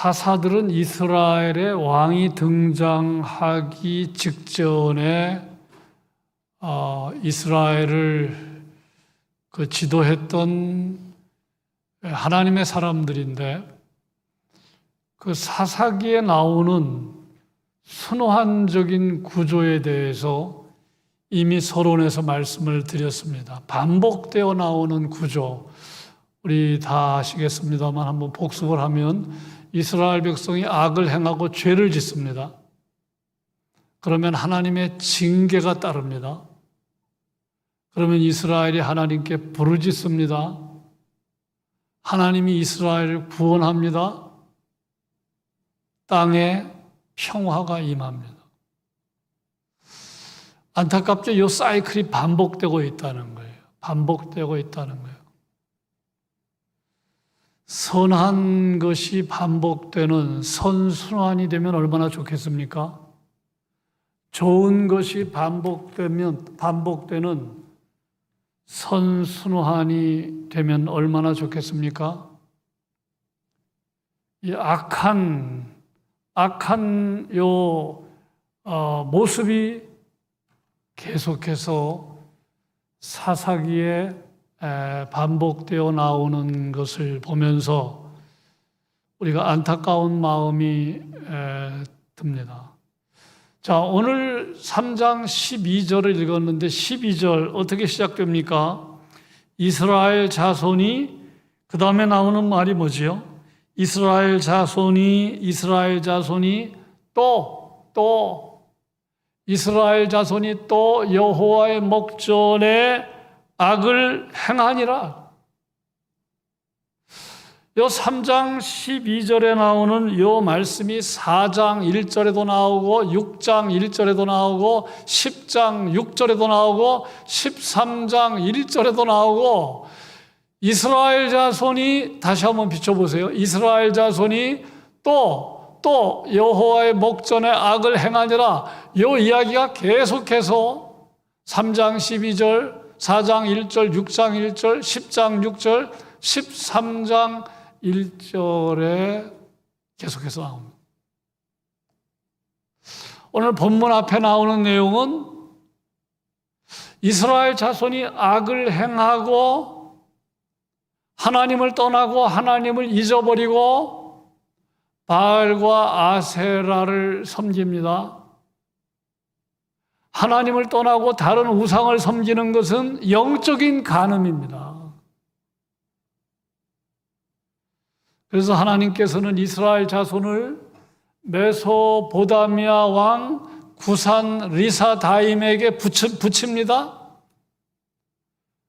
사사들은 이스라엘의 왕이 등장하기 직전에 이스라엘을 지도했던 하나님의 사람들인데, 그 사사기에 나오는 순환적인 구조에 대해서 이미 서론에서 말씀을 드렸습니다. 반복되어 나오는 구조, 우리 다 아시겠습니다만 한번 복습을 하면 이스라엘 백성이 악을 행하고 죄를 짓습니다. 그러면 하나님의 징계가 따릅니다. 그러면 이스라엘이 하나님께 부르짖습니다. 하나님이 이스라엘을 구원합니다. 땅에 평화가 임합니다. 안타깝게 이 사이클이 반복되고 있다는 거예요. 반복되고 있다는 거예요. 선한 것이 반복되는 선순환이 되면 얼마나 좋겠습니까? 좋은 것이 반복되는 선순환이 되면 얼마나 좋겠습니까? 이 악한 모습이 계속해서 사사기에 반복되어 나오는 것을 보면서 우리가 안타까운 마음이 듭니다. 자, 오늘 3장 12절을 읽었는데 12절 어떻게 시작됩니까? 이스라엘 자손이, 그 다음에 나오는 말이 뭐지요? 이스라엘 자손이 이스라엘 자손이 또 여호와의 목전에 악을 행하니라. 요 3장 12절에 나오는 요 말씀이 4장 1절에도 나오고 6장 1절에도 나오고 10장 6절에도 나오고 13장 1절에도 나오고, 이스라엘 자손이, 다시 한번 비춰보세요. 이스라엘 자손이 또 여호와의 목전에 악을 행하니라. 요 이야기가 계속해서 3장 12절, 4장 1절, 6장 1절, 10장 6절, 13장 1절에 계속해서 나옵니다. 오늘 본문 앞에 나오는 내용은 이스라엘 자손이 악을 행하고 하나님을 떠나고 하나님을 잊어버리고 바알과 아세라를 섬깁니다. 하나님을 떠나고 다른 우상을 섬기는 것은 영적인 간음입니다. 그래서 하나님께서는 이스라엘 자손을 메소보다미아 왕 구산 리사다임에게 붙입니다.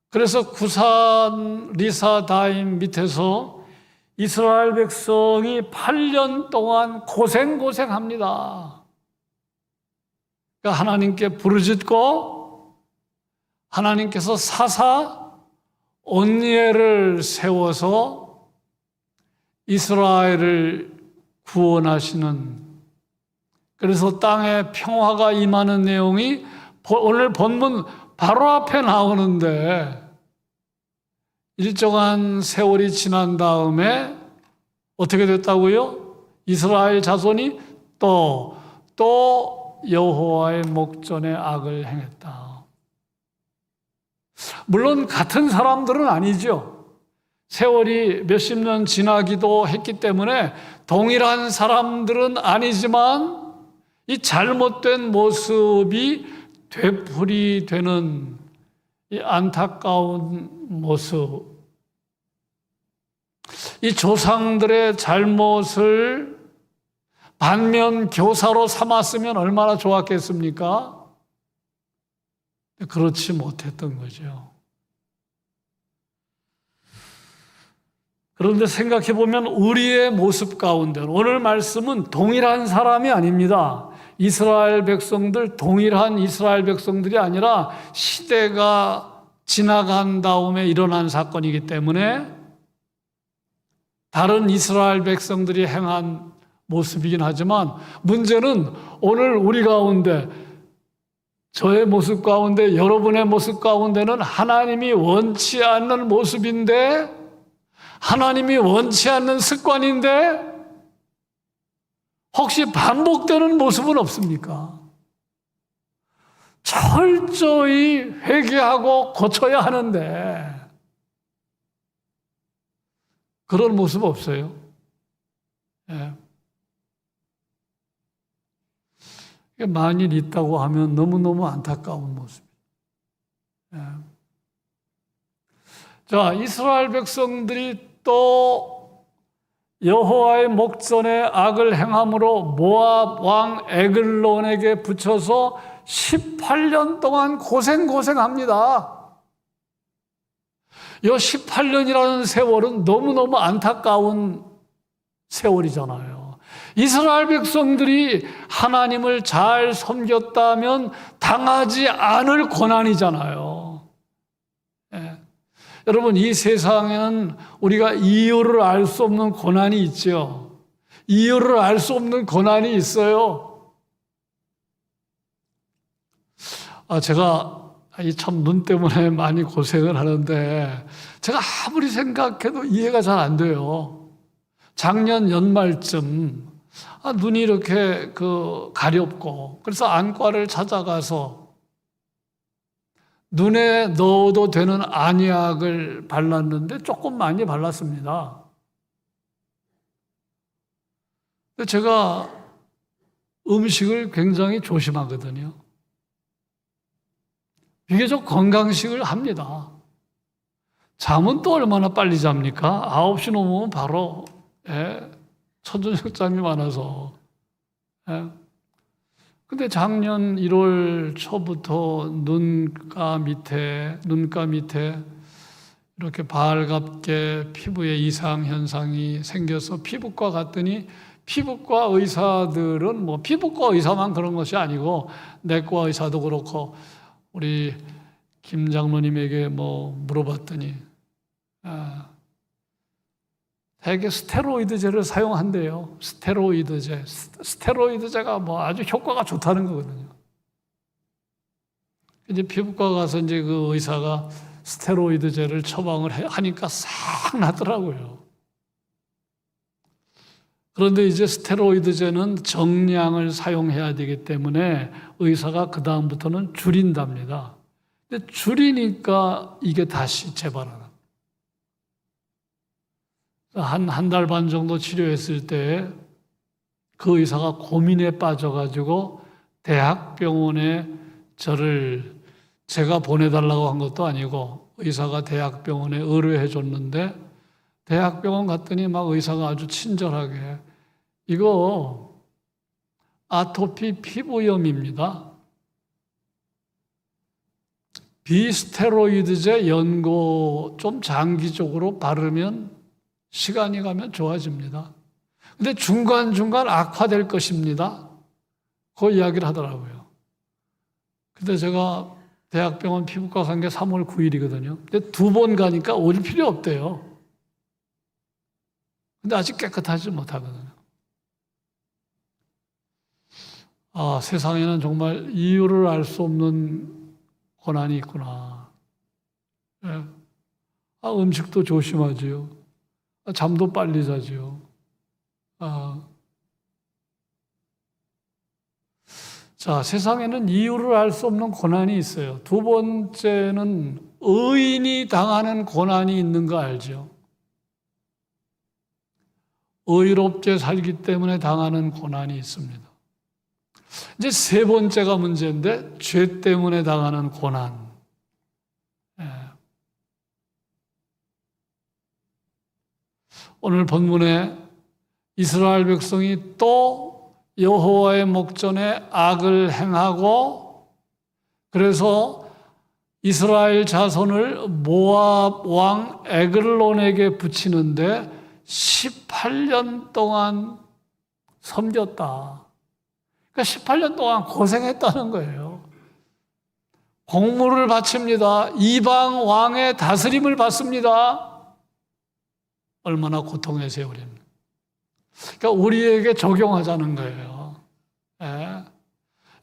그래서 구산 리사다임 밑에서 이스라엘 백성이 8년 동안 고생합니다. 그러니까 하나님께 부르짖고 하나님께서 사사 온니엘을 세워서 이스라엘을 구원하시는, 그래서 땅에 평화가 임하는 내용이 오늘 본문 바로 앞에 나오는데, 일정한 세월이 지난 다음에 어떻게 됐다고요? 이스라엘 자손이 또 여호와의 목전에 악을 행했다. 물론 같은 사람들은 아니죠. 세월이 몇십 년 지나기도 했기 때문에 동일한 사람들은 아니지만 이 잘못된 모습이 되풀이되는 이 안타까운 모습, 이 조상들의 잘못을 반면 교사로 삼았으면 얼마나 좋았겠습니까? 그렇지 못했던 거죠. 그런데 생각해 보면 우리의 모습 가운데 오늘 말씀은 동일한 사람이 아닙니다. 이스라엘 백성들, 동일한 이스라엘 백성들이 아니라 시대가 지나간 다음에 일어난 사건이기 때문에 다른 이스라엘 백성들이 행한 모습이긴 하지만, 문제는 오늘 우리 가운데, 저의 모습 가운데, 여러분의 모습 가운데는 하나님이 원치 않는 모습인데, 하나님이 원치 않는 습관인데, 혹시 반복되는 모습은 없습니까? 철저히 회개하고 고쳐야 하는데 그런 모습 없어요. 예. 만일 있다고 하면 너무너무 안타까운 모습이에요. 예. 자, 이스라엘 백성들이 또 여호와의 목전에 악을 행함으로 모압 왕 에글론에게 붙여서 18년 동안 고생합니다. 이 18년이라는 세월은 너무너무 안타까운 세월이잖아요. 이스라엘 백성들이 하나님을 잘 섬겼다면 당하지 않을 고난이잖아요. 예. 여러분, 이 세상에는 우리가 이유를 알 수 없는 고난이 있죠. 이유를 알 수 없는 고난이 있어요. 제가 참 눈 때문에 많이 고생을 하는데 제가 아무리 생각해도 이해가 잘 안 돼요. 작년 연말쯤 눈이 이렇게 가렵고 그래서 안과를 찾아가서 눈에 넣어도 되는 안약을 발랐는데 조금 많이 발랐습니다. 제가 음식을 굉장히 조심하거든요. 비교적 건강식을 합니다. 잠은 또 얼마나 빨리 잡니까? 9시 넘으면 바로 초저녁잠이 많아서. 근데 작년 1월 초부터 눈가 밑에 이렇게 발갑게 피부에 이상 현상이 생겨서 피부과 갔더니 피부과 의사들은 피부과 의사만 그런 것이 아니고 내과 의사도 그렇고 우리 김 장로님에게 물어봤더니 대개 스테로이드제를 사용한대요. 스테로이드제. 스테로이드제가 아주 효과가 좋다는 거거든요. 이제 피부과 가서 이제 그 의사가 스테로이드제를 처방을 하니까 싹 낫더라고요. 그런데 이제 스테로이드제는 정량을 사용해야 되기 때문에 의사가 그다음부터는 줄인답니다. 근데 줄이니까 이게 다시 재발하는. 한 달 반 정도 치료했을 때 그 의사가 고민에 빠져가지고 대학병원에 제가 보내달라고 한 것도 아니고 의사가 대학병원에 의뢰해 줬는데 대학병원 갔더니 의사가 아주 친절하게 이거 아토피 피부염입니다. 비스테로이드제 연고 좀 장기적으로 바르면 시간이 가면 좋아집니다. 근데 중간중간 악화될 것입니다. 그 이야기를 하더라고요. 근데 제가 대학병원 피부과 간 게 3월 9일이거든요. 근데 2번 가니까 올 필요 없대요. 근데 아직 깨끗하지 못하거든요. 세상에는 정말 이유를 알 수 없는 고난이 있구나. 예. 음식도 조심하지요. 잠도 빨리 자지요. 자, 세상에는 이유를 알 수 없는 고난이 있어요. 두 번째는 의인이 당하는 고난이 있는 거 알죠? 의롭게 살기 때문에 당하는 고난이 있습니다. 이제 세 번째가 문제인데 죄 때문에 당하는 고난. 오늘 본문에 이스라엘 백성이 또 여호와의 목전에 악을 행하고 그래서 이스라엘 자손을 모압 왕 에글론에게 붙이는데 18년 동안 섬겼다. 그러니까 18년 동안 고생했다는 거예요. 공물을 바칩니다. 이방 왕의 다스림을 받습니다. 얼마나 고통의 세월입니까? 그러니까 우리에게 적용하자는 거예요.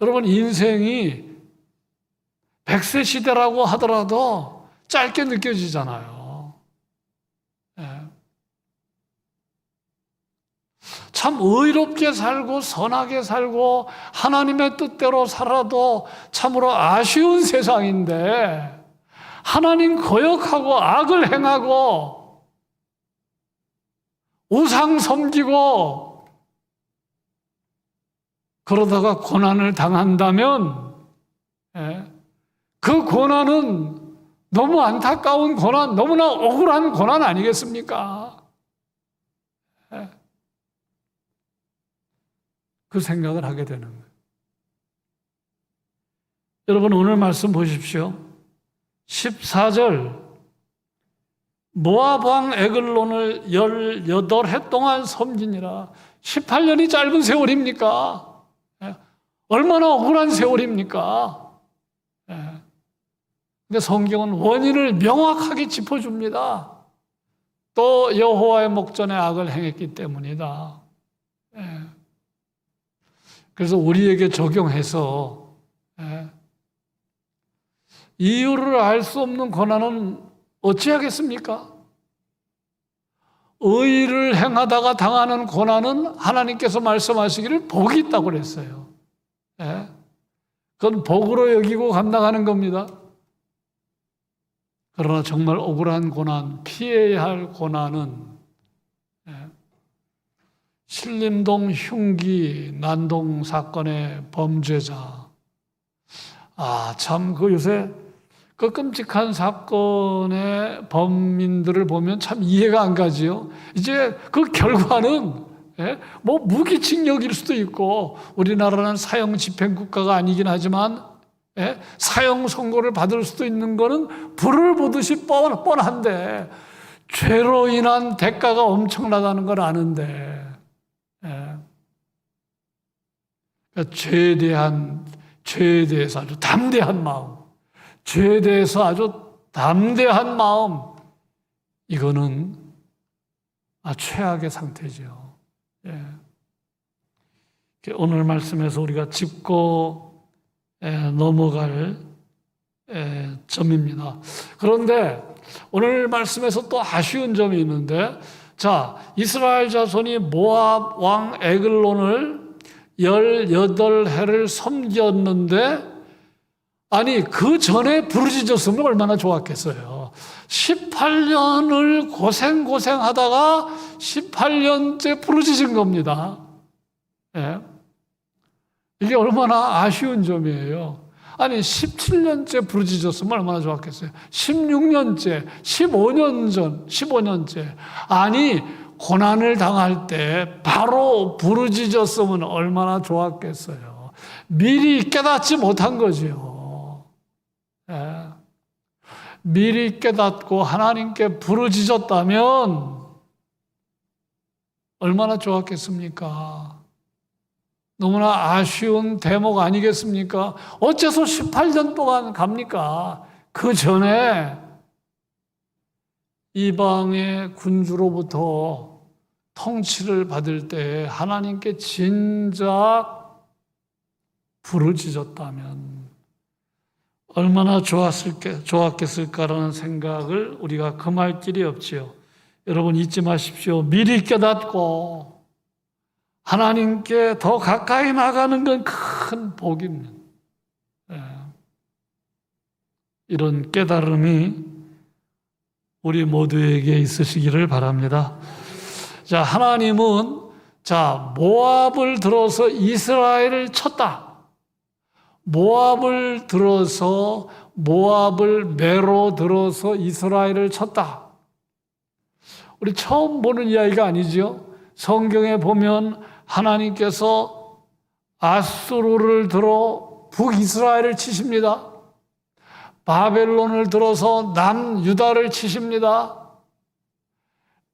여러분, 인생이 100세 시대라고 하더라도 짧게 느껴지잖아요. 참 의롭게 살고 선하게 살고 하나님의 뜻대로 살아도 참으로 아쉬운 세상인데 하나님 거역하고 악을 행하고 우상 섬기고 그러다가 고난을 당한다면 그 고난은 너무 안타까운 고난, 너무나 억울한 고난 아니겠습니까? 그 생각을 하게 되는 거예요. 여러분 오늘 말씀 보십시오. 14절 모압 왕 에글론을 18해 동안 섬기니라. 18년이 짧은 세월입니까? 얼마나 억울한 세월입니까? 근데 성경은 원인을 명확하게 짚어줍니다. 또 여호와의 목전에 악을 행했기 때문이다. 그래서 우리에게 적용해서 이유를 알 수 없는 고난은 어찌하겠습니까? 의를 행하다가 당하는 고난은 하나님께서 말씀하시기를 복이 있다고 그랬어요. 그건 복으로 여기고 감당하는 겁니다. 그러나 정말 억울한 고난, 피해야 할 고난은 신림동 흉기 난동 사건의 범죄자. 참 그 요새 그 끔찍한 사건의 범인들을 보면 참 이해가 안 가지요. 이제 그 결과는 뭐 무기징역일 수도 있고, 우리나라는 사형 집행 국가가 아니긴 하지만 사형 선고를 받을 수도 있는 거는 불을 보듯이 뻔한데 죄로 인한 대가가 엄청나다는 걸 아는데 그러니까 죄에 대해서 아주 담대한 마음, 죄에 대해서 아주 담대한 마음, 이거는 최악의 상태죠. 오늘 말씀에서 우리가 짚고 넘어갈 점입니다. 그런데 오늘 말씀에서 또 아쉬운 점이 있는데, 자, 이스라엘 자손이 모압 왕 에글론을 18해를 섬겼는데, 아니 그 전에 부르짖었으면 얼마나 좋았겠어요. 18년을 고생하다가 18년째 부르짖은 겁니다. 이게 얼마나 아쉬운 점이에요. 아니 17년째 부르짖었으면 얼마나 좋았겠어요. 16년째, 15년째. 아니 고난을 당할 때 바로 부르짖었으면 얼마나 좋았겠어요. 미리 깨닫지 못한 거지요. 미리 깨닫고 하나님께 부르짖었다면 얼마나 좋았겠습니까? 너무나 아쉬운 대목 아니겠습니까? 어째서 18년 동안 갑니까? 그 전에 이방의 군주로부터 통치를 받을 때 하나님께 진작 부르짖었다면 얼마나 좋았겠을까라는 생각을 우리가 금할 길이 없지요. 여러분 잊지 마십시오. 미리 깨닫고 하나님께 더 가까이 나가는 건 큰 복입니다. 이런 깨달음이 우리 모두에게 있으시기를 바랍니다. 자, 하나님은 모압을 들어서 이스라엘을 쳤다. 모압을 매로 들어서 이스라엘을 쳤다. 우리 처음 보는 이야기가 아니죠. 성경에 보면 하나님께서 아수르를 들어 북이스라엘을 치십니다. 바벨론을 들어서 남유다를 치십니다.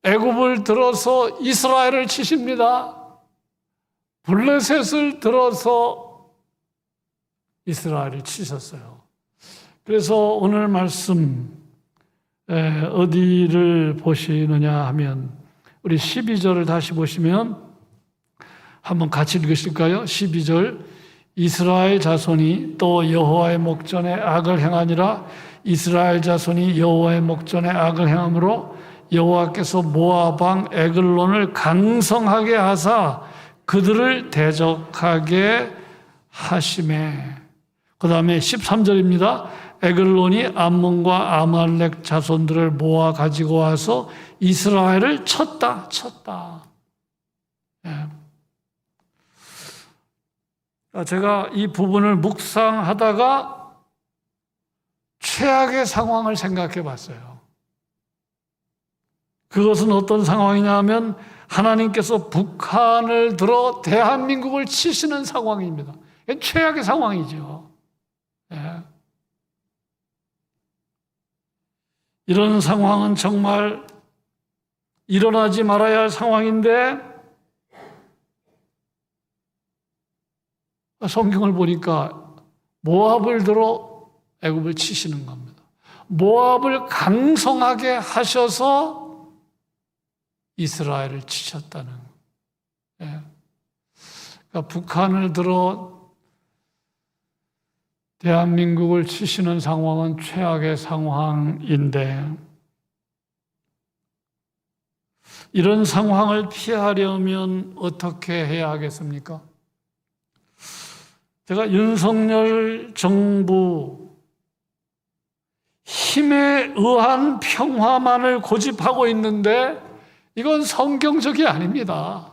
애굽을 들어서 이스라엘을 치십니다. 블레셋을 들어서 이스라엘을 치셨어요. 그래서 오늘 말씀 어디를 보시느냐 하면 우리 12절을 다시 보시면 한번 같이 읽으실까요? 12절 이스라엘 자손이 또 여호와의 목전에 악을 행하니라. 이스라엘 자손이 여호와의 목전에 악을 행함으로 여호와께서 모압 왕 에글론을 강성하게 하사 그들을 대적하게 하심에. 그 다음에 13절입니다. 에글론이 암몬과 아말렉 자손들을 모아 가지고 와서 이스라엘을 쳤다. 예. 제가 이 부분을 묵상하다가 최악의 상황을 생각해 봤어요. 그것은 어떤 상황이냐면 하나님께서 북한을 들어 대한민국을 치시는 상황입니다. 최악의 상황이죠. 예. 이런 상황은 정말 일어나지 말아야 할 상황인데 성경을 보니까 모압을 들어 애굽을 치시는 겁니다. 모압을 강성하게 하셔서 이스라엘을 치셨다는 거예요. 그러니까 북한을 들어 대한민국을 치시는 상황은 최악의 상황인데 이런 상황을 피하려면 어떻게 해야 하겠습니까? 제가 윤석열 정부 힘에 의한 평화만을 고집하고 있는데 이건 성경적이 아닙니다.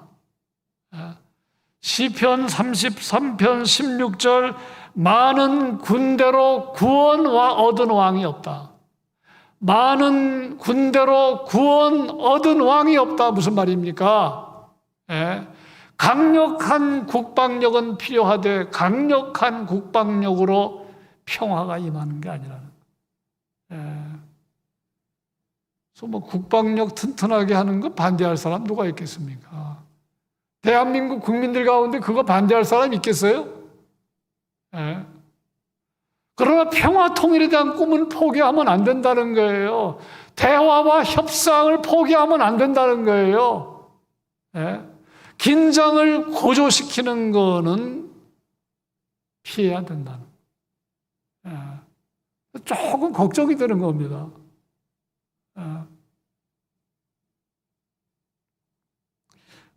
시편 33편 16절 많은 군대로 구원 얻은 왕이 없다. 많은 군대로 구원 얻은 왕이 없다. 무슨 말입니까? 강력한 국방력은 필요하되 강력한 국방력으로 평화가 임하는 게 아니라는 거예요. 그래서 뭐 국방력 튼튼하게 하는 거 반대할 사람 누가 있겠습니까? 대한민국 국민들 가운데 그거 반대할 사람 있겠어요? 그러나 평화 통일에 대한 꿈은 포기하면 안 된다는 거예요. 대화와 협상을 포기하면 안 된다는 거예요. 긴장을 고조시키는 거는 피해야 된다는 거예요. 조금 걱정이 되는 겁니다.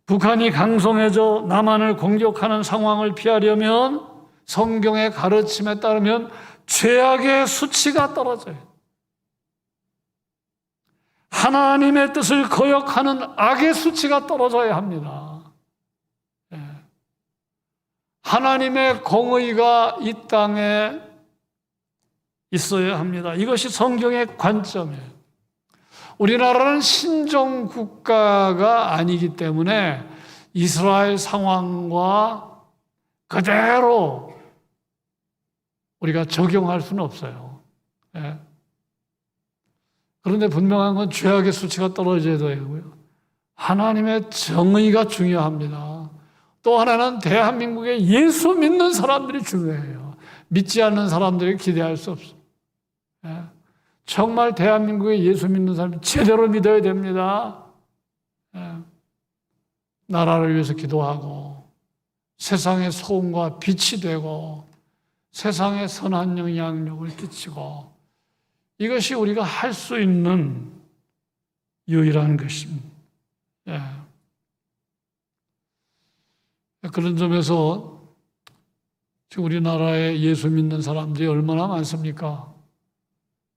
북한이 강성해져 남한을 공격하는 상황을 피하려면 성경의 가르침에 따르면 죄악의 수치가 떨어져요. 하나님의 뜻을 거역하는 악의 수치가 떨어져야 합니다. 하나님의 공의가 이 땅에 있어야 합니다. 이것이 성경의 관점이에요. 우리나라는 신종 국가가 아니기 때문에 이스라엘 상황과 그대로 우리가 적용할 수는 없어요. 그런데 분명한 건 죄악의 수치가 떨어져야 되고요. 하나님의 정의가 중요합니다. 또 하나는 대한민국의 예수 믿는 사람들이 중요해요. 믿지 않는 사람들이 기대할 수 없어요. 정말 대한민국의 예수 믿는 사람이 제대로 믿어야 됩니다. 나라를 위해서 기도하고 세상의 소음과 빛이 되고 세상에 선한 영향력을 끼치고 이것이 우리가 할 수 있는 유일한 것입니다. 그런 점에서 지금 우리나라에 예수 믿는 사람들이 얼마나 많습니까?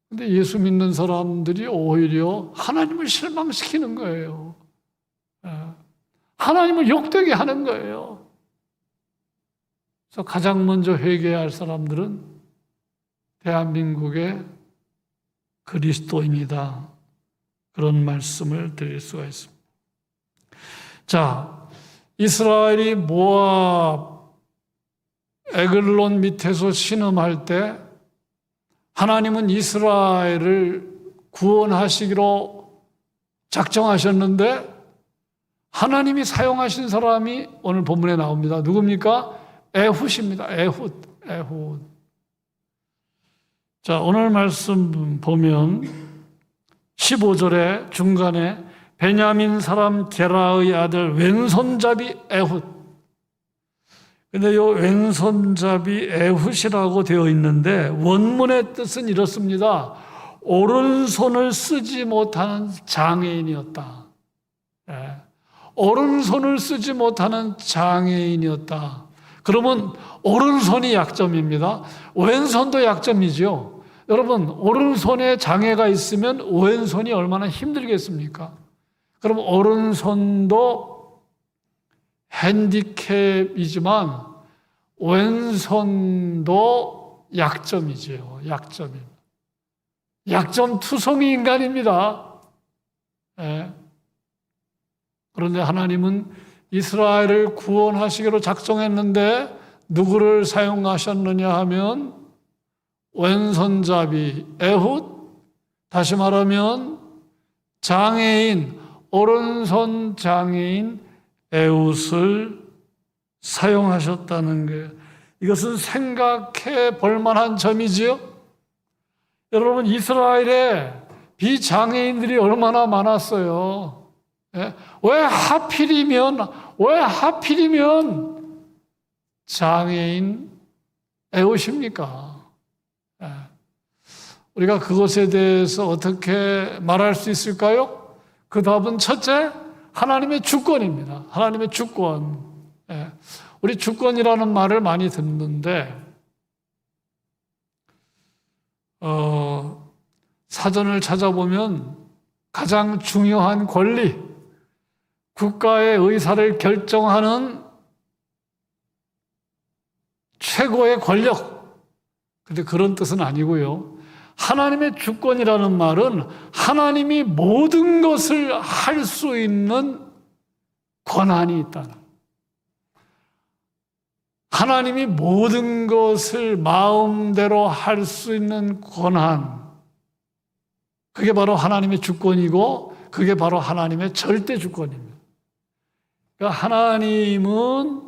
근데 예수 믿는 사람들이 오히려 하나님을 실망시키는 거예요. 하나님을 욕되게 하는 거예요. 그래서 가장 먼저 회개해야 할 사람들은 대한민국의 그리스도인이다. 그런 말씀을 드릴 수가 있습니다. 자, 이스라엘이 모압, 에글론 밑에서 신음할 때 하나님은 이스라엘을 구원하시기로 작정하셨는데 하나님이 사용하신 사람이 오늘 본문에 나옵니다. 누굽니까? 에훗입니다. 에훗. 자, 오늘 말씀 보면 15절에 중간에 베냐민 사람 게라의 아들 왼손잡이 에훗. 근데 이 왼손잡이 에훗이라고 되어 있는데 원문의 뜻은 이렇습니다. 오른손을 쓰지 못하는 장애인이었다. 예. 오른손을 쓰지 못하는 장애인이었다. 그러면 오른손이 약점입니다. 왼손도 약점이죠. 여러분, 오른손에 장애가 있으면 왼손이 얼마나 힘들겠습니까? 그럼 오른손도 핸디캡이지만 왼손도 약점이지요. 약점입니다. 약점 투성이 인간입니다. 예. 그런데 하나님은 이스라엘을 구원하시기로 작정했는데 누구를 사용하셨느냐 하면 왼손잡이 에훗, 다시 말하면 장애인, 오른손 장애인 에훗을 사용하셨다는 거예요. 이것은 생각해 볼 만한 점이지요. 여러분, 이스라엘에 비장애인들이 얼마나 많았어요. 예? 왜 하필이면 장애인 에훗입니까? 예. 우리가 그것에 대해서 어떻게 말할 수 있을까요? 그 답은 첫째, 하나님의 주권입니다. 하나님의 주권. 예. 우리 주권이라는 말을 많이 듣는데 사전을 찾아보면 가장 중요한 권리, 국가의 의사를 결정하는 최고의 권력. 그런데 그런 뜻은 아니고요. 하나님의 주권이라는 말은 하나님이 모든 것을 할 수 있는 권한이 있다는. 하나님이 모든 것을 마음대로 할 수 있는 권한. 그게 바로 하나님의 주권이고 그게 바로 하나님의 절대 주권입니다. 그러니까 하나님은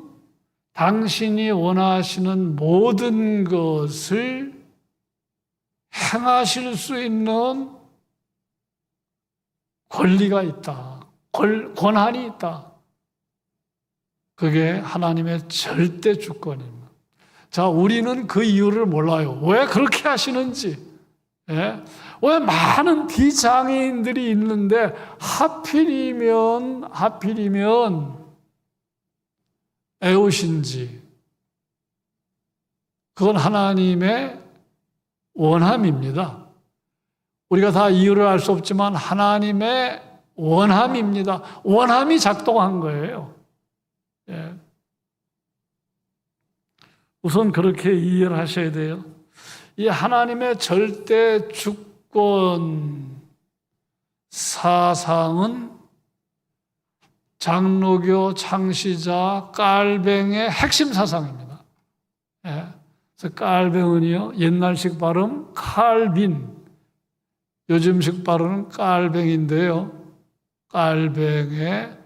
당신이 원하시는 모든 것을 행하실 수 있는 권리가 있다. 권한이 있다. 그게 하나님의 절대 주권입니다. 자, 우리는 그 이유를 몰라요. 왜 그렇게 하시는지. 예? 왜 많은 비장애인들이 있는데 하필이면 에훗인지. 그건 하나님의 원함입니다. 우리가 다 이유를 알 수 없지만 하나님의 원함입니다. 원함이 작동한 거예요. 예. 우선 그렇게 이해를 하셔야 돼요. 이 하나님의 절대 주권 사상은 장로교 창시자 깔뱅의 핵심 사상입니다. 예. 그래서 깔뱅은요, 옛날식 발음 칼빈, 요즘식 발음은 깔뱅인데요. 깔뱅의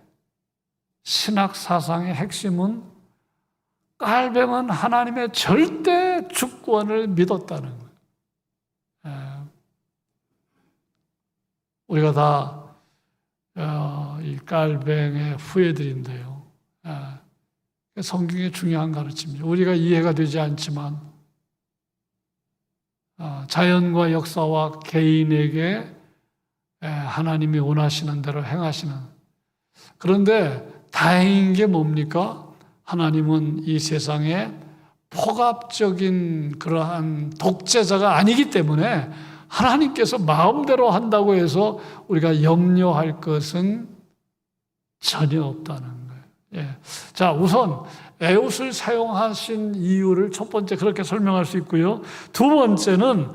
신학 사상의 핵심은 깔뱅은 하나님의 절대 주권을 믿었다는 거예요. 우리가 다 이 깔뱅의 후예들인데요. 성경의 중요한 가르침이죠. 우리가 이해가 되지 않지만 자연과 역사와 개인에게 하나님이 원하시는 대로 행하시는. 그런데 다행인 게 뭡니까? 하나님은 이 세상에 폭압적인 그러한 독재자가 아니기 때문에 하나님께서 마음대로 한다고 해서 우리가 염려할 것은 전혀 없다는 거예요. 예. 자, 우선 에훗을 사용하신 이유를 첫 번째 그렇게 설명할 수 있고요. 두 번째는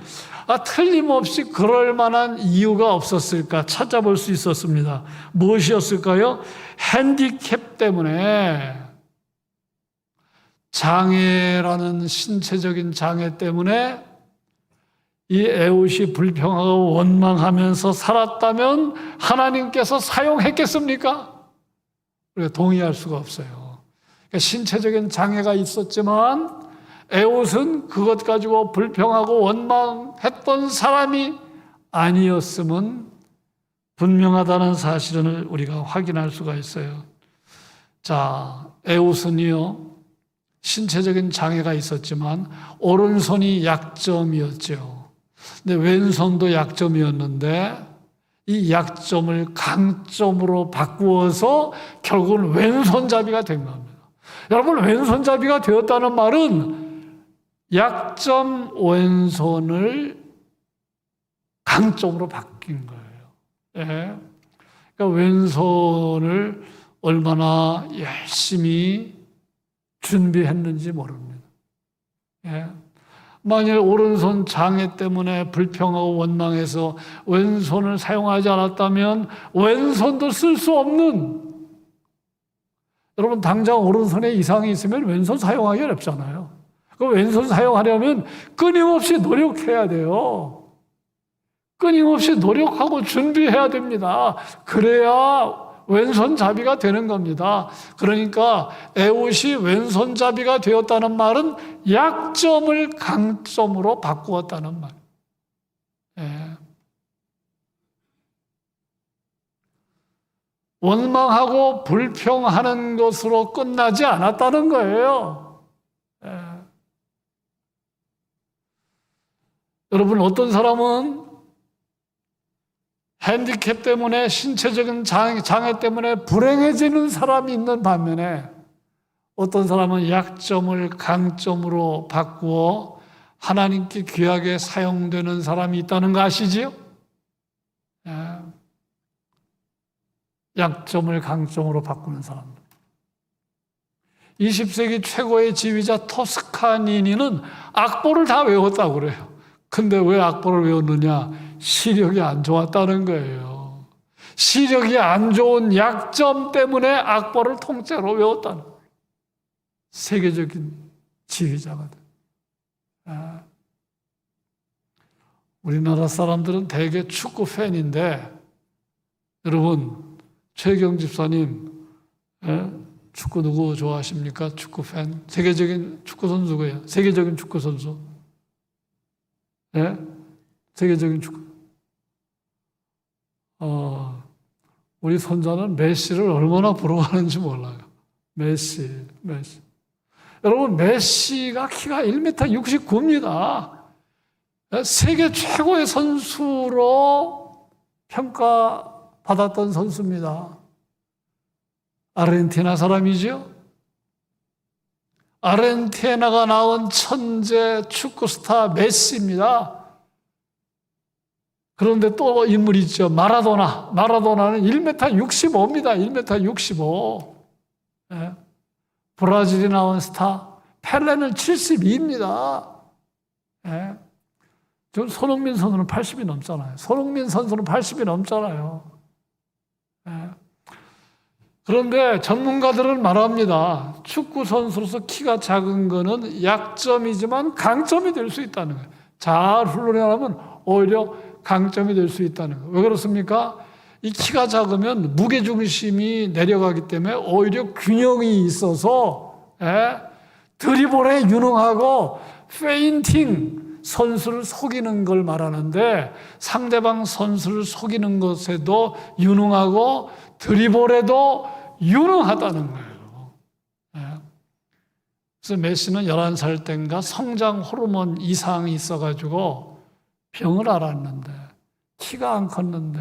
틀림없이 그럴 만한 이유가 없었을까 찾아볼 수 있었습니다. 무엇이었을까요? 핸디캡 때문에, 장애라는 신체적인 장애 때문에 이 에훗이 불평하고 원망하면서 살았다면 하나님께서 사용했겠습니까? 우리가 동의할 수가 없어요. 그러니까 신체적인 장애가 있었지만 에훗은 그것 가지고 불평하고 원망했던 사람이 아니었음은 분명하다는 사실을 우리가 확인할 수가 있어요. 자, 에훗은요, 신체적인 장애가 있었지만 오른손이 약점이었죠. 근데 왼손도 약점이었는데 이 약점을 강점으로 바꾸어서 결국은 왼손잡이가 된 겁니다. 여러분, 왼손잡이가 되었다는 말은 약점 왼손을 강점으로 바뀐 거예요. 예. 그러니까 왼손을 얼마나 열심히 준비했는지 모릅니다. 예. 만일 오른손 장애 때문에 불평하고 원망해서 왼손을 사용하지 않았다면 왼손도 쓸 수 없는, 여러분 당장 오른손에 이상이 있으면 왼손 사용하기 어렵잖아요. 그 왼손 사용하려면 끊임없이 노력해야 돼요. 끊임없이 노력하고 준비해야 됩니다. 그래야 왼손잡이가 되는 겁니다. 그러니까 에훗이 왼손잡이가 되었다는 말은 약점을 강점으로 바꾸었다는 말. 예. 원망하고 불평하는 것으로 끝나지 않았다는 거예요. 예. 여러분, 어떤 사람은 핸디캡 때문에, 신체적인 장애 때문에 불행해지는 사람이 있는 반면에 어떤 사람은 약점을 강점으로 바꾸어 하나님께 귀하게 사용되는 사람이 있다는 거 아시지요? 예. 약점을 강점으로 바꾸는 사람들. 20세기 최고의 지휘자 토스카니니는 악보를 다 외웠다고 그래요. 근데 왜 악보를 외웠느냐? 시력이 안 좋았다는 거예요. 시력이 안 좋은 약점 때문에 악보를 통째로 외웠다는 거예요. 세계적인 지휘자가 돼. 우리나라 사람들은 대개 축구 팬인데, 여러분, 최경 집사님, 축구 누구 좋아하십니까? 축구 팬. 세계적인 축구 선수고요. 세계적인 축구 선수. 예? 세계적인 축구. 우리 손자는 메시를 얼마나 부러워하는지 몰라요. 메시. 여러분, 메시가 키가 1m 69입니다. 세계 최고의 선수로 평가받았던 선수입니다. 아르헨티나 사람이죠. 아르헨티나가 낳은 천재 축구 스타 메시입니다. 그런데 또 인물이 있죠. 마라도나. 마라도나는 1m 65입니다. 1m 65. 예. 브라질이 나온 스타. 펠레는 72입니다. 예. 손흥민 선수는 80이 넘잖아요. 손흥민 선수는 80이 넘잖아요. 예. 그런데 전문가들은 말합니다. 축구 선수로서 키가 작은 거는 약점이지만 강점이 될 수 있다는 거예요. 잘 훈련하면 오히려 강점이 될 수 있다는 거예요. 왜 그렇습니까? 이 키가 작으면 무게중심이 내려가기 때문에 오히려 균형이 있어서 드리블에 유능하고 페인팅, 선수를 속이는 걸 말하는데 상대방 선수를 속이는 것에도 유능하고 드리블에도 유능하다는 거예요. 그래서 메시는 11살 때인가 성장 호르몬 이상이 있어가지고 병을 앓았는데 키가 안 컸는데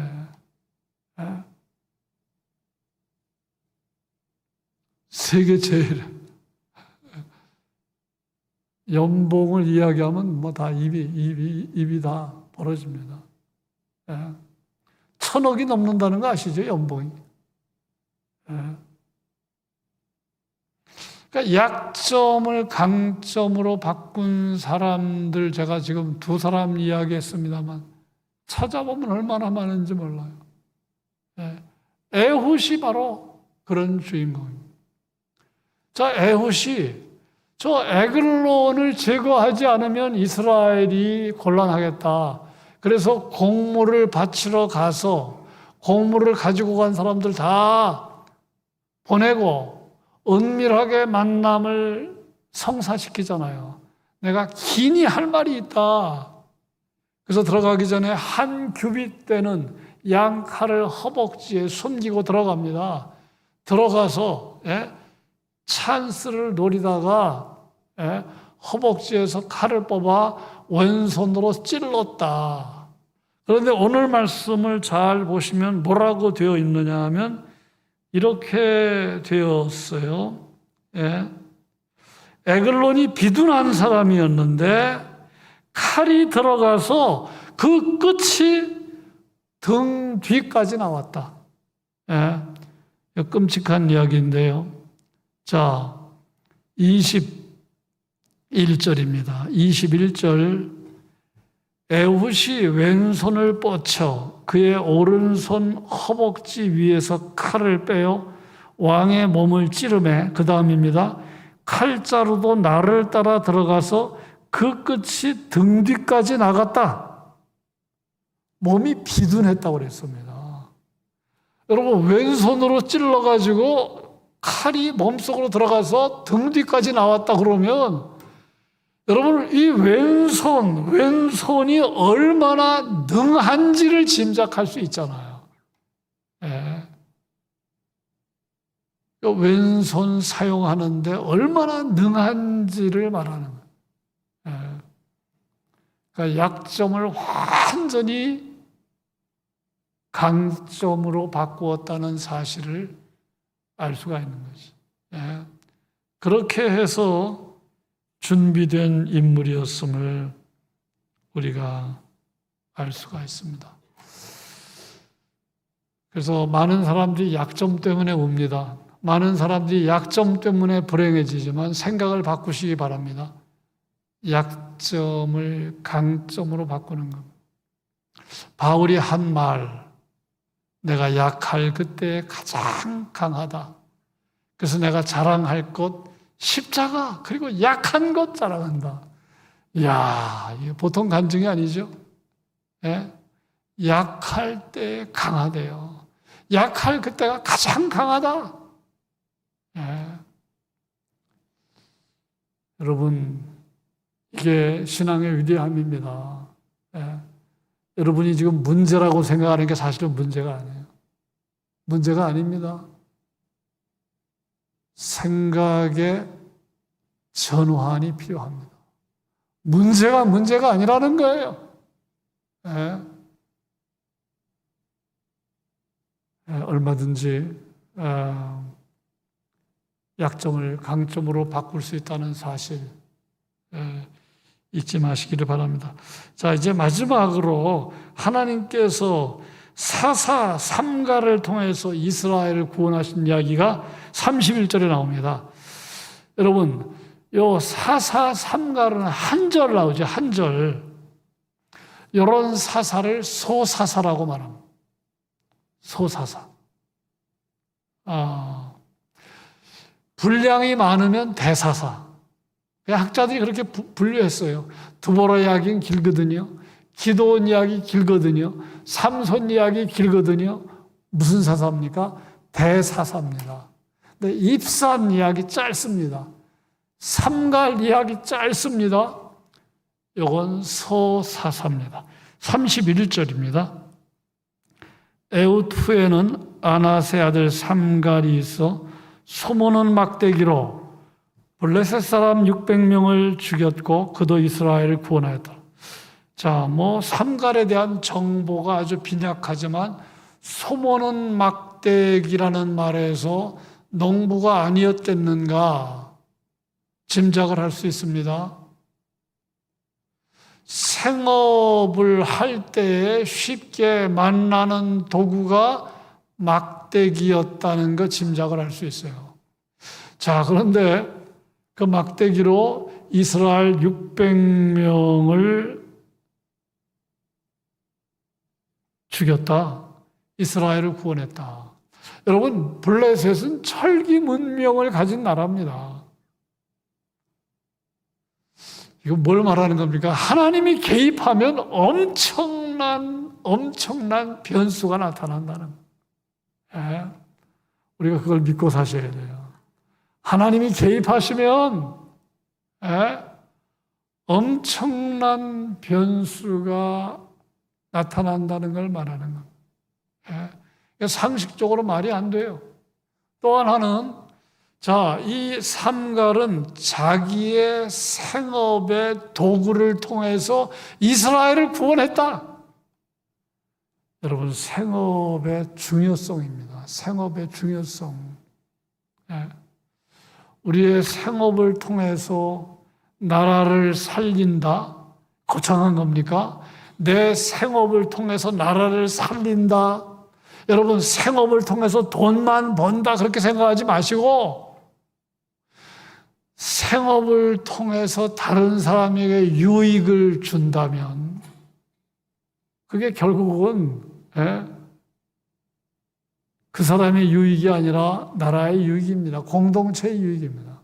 세계 제일 연봉을 이야기하면 뭐 다 입이 다 벌어집니다. 1,000억이 넘는다는 거 아시죠? 연봉이. 그러니까 약점을 강점으로 바꾼 사람들, 제가 지금 2사람 이야기했습니다만 찾아보면 얼마나 많은지 몰라요. 에훗이 바로 그런 주인공입니다. 자, 에훗이 저 에글론을 제거하지 않으면 이스라엘이 곤란하겠다. 그래서 곡물을 바치러 가서 곡물을 가지고 간 사람들 다 보내고 은밀하게 만남을 성사시키잖아요. 내가 긴히 할 말이 있다. 그래서 들어가기 전에 한 규빗 되는 양 칼을 허벅지에 숨기고 들어갑니다. 들어가서 찬스를 노리다가 허벅지에서 칼을 뽑아 왼손으로 찔렀다. 그런데 오늘 말씀을 잘 보시면 뭐라고 되어 있느냐 하면 이렇게 되었어요. 예. 에글론이 비둔한 사람이었는데 칼이 들어가서 그 끝이 등 뒤까지 나왔다. 예. 끔찍한 이야기인데요. 자, 21절입니다. 21절. 에훗이 왼손을 뻗쳐 그의 오른손 허벅지 위에서 칼을 빼어 왕의 몸을 찌르매, 그 다음입니다. 칼자루도 나를 따라 들어가서 그 끝이 등 뒤까지 나갔다. 몸이 비둔했다고 그랬습니다. 여러분, 왼손으로 찔러가지고 칼이 몸속으로 들어가서 등 뒤까지 나왔다 그러면 여러분, 이 왼손이 얼마나 능한지를 짐작할 수 있잖아요. 예. 왼손 사용하는데 얼마나 능한지를 말하는 거예요. 예. 그러니까 약점을 완전히 강점으로 바꾸었다는 사실을 알 수가 있는 거죠. 예. 그렇게 해서 준비된 인물이었음을 우리가 알 수가 있습니다. 그래서 많은 사람들이 약점 때문에 웁니다. 많은 사람들이 약점 때문에 불행해지지만 생각을 바꾸시기 바랍니다. 약점을 강점으로 바꾸는 것. 바울이 한 말, 내가 약할 그때 가장 강하다. 그래서 내가 자랑할 것 십자가, 그리고 약한 것 자랑한다. 이야, 이게 보통 간증이 아니죠. 예? 약할 때 강하대요. 약할 그때가 가장 강하다. 예. 여러분, 이게 신앙의 위대함입니다. 예. 여러분이 지금 문제라고 생각하는 게 사실은 문제가 아니에요. 문제가 아닙니다. 생각의 전환이 필요합니다. 문제가 아니라는 거예요. 예. 얼마든지 약점을 강점으로 바꿀 수 있다는 사실 잊지 마시기를 바랍니다. 자, 이제 마지막으로 하나님께서 사사 삼가를 통해서 이스라엘을 구원하신 이야기가 31절에 나옵니다. 여러분, 요 사사 삼가는 한 절 나오죠. 한 절. 이런 사사를 소사사라고 말합니다. 소사사. 분량이 많으면 대사사. 학자들이 그렇게 분류했어요. 두보라 이야기는 길거든요. 기도원 이야기 길거든요. 삼손 이야기 길거든요. 무슨 사사입니까? 대사사입니다. 근데 입산 이야기 짧습니다. 삼갈 이야기 짧습니다. 이건 소사사입니다. 31절입니다. 에훗 후에는 아나세 아들 삼갈이 있어 소모는 막대기로 블레셋 사람 600명을 죽였고 그도 이스라엘을 구원하였다. 자, 삼갈에 대한 정보가 아주 빈약하지만 소모는 막대기라는 말에서 농부가 아니었겠는가 짐작을 할 수 있습니다. 생업을 할 때에 쉽게 만나는 도구가 막대기였다는 거 짐작을 할 수 있어요. 자, 그런데 그 막대기로 이스라엘 600명을 죽였다. 이스라엘을 구원했다. 여러분, 블레셋은 철기 문명을 가진 나라입니다. 이거 뭘 말하는 겁니까? 하나님이 개입하면 엄청난 변수가 나타난다는 거예요. 우리가 그걸 믿고 사셔야 돼요. 하나님이 개입하시면 엄청난 변수가 나타난다는 걸 말하는 겁니다. 상식적으로 말이 안 돼요. 또 하나는 자, 이 삼갈은 자기의 생업의 도구를 통해서 이스라엘을 구원했다. 여러분, 생업의 중요성입니다. 생업의 중요성. 우리의 생업을 통해서 나라를 살린다? 거창한 겁니까? 내 생업을 통해서 나라를 살린다? 여러분, 생업을 통해서 돈만 번다 그렇게 생각하지 마시고 생업을 통해서 다른 사람에게 유익을 준다면 그게 결국은 그 사람의 유익이 아니라 나라의 유익입니다. 공동체의 유익입니다.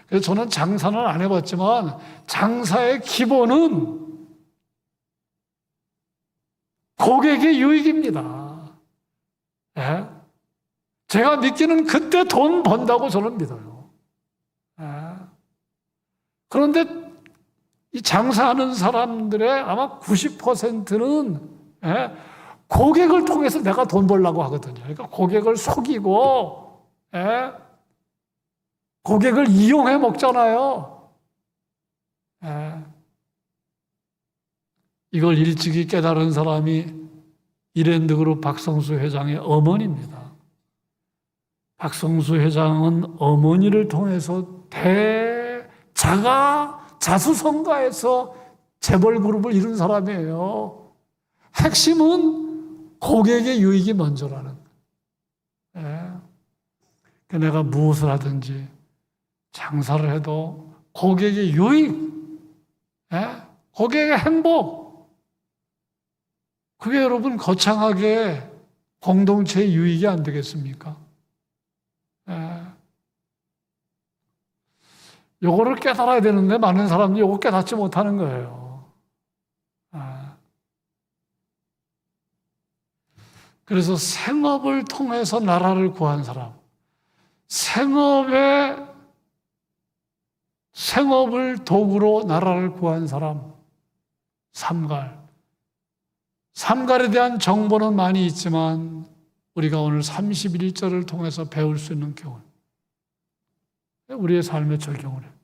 그래서 저는 장사는 안 해봤지만 장사의 기본은 고객의 유익입니다. 제가 믿기는 그때 돈 번다고 저는 믿어요. 그런데 이 장사하는 사람들의 아마 90%는 고객을 통해서 내가 돈 벌려고 하거든요. 그러니까 고객을 속이고 고객을 이용해 먹잖아요. 이걸 일찍이 깨달은 사람이 이랜드그룹 박성수 회장의 어머니입니다. 박성수 회장은 어머니를 통해서 자수성가해서 재벌 그룹을 이룬 사람이에요. 핵심은 고객의 유익이 먼저라는 거예요. 내가 무엇을 하든지 장사를 해도 고객의 유익, 고객의 행복, 그게 여러분 거창하게 공동체의 유익이 안 되겠습니까? 요거를 깨달아야 되는데 많은 사람들이 요거 깨닫지 못하는 거예요. 그래서 생업을 통해서 나라를 구한 사람, 생업을 도구로 나라를 구한 사람, 삼갈. 삼갈에 대한 정보는 많이 있지만 우리가 오늘 31절을 통해서 배울 수 있는 교훈, 우리의 삶에 적용을 해요.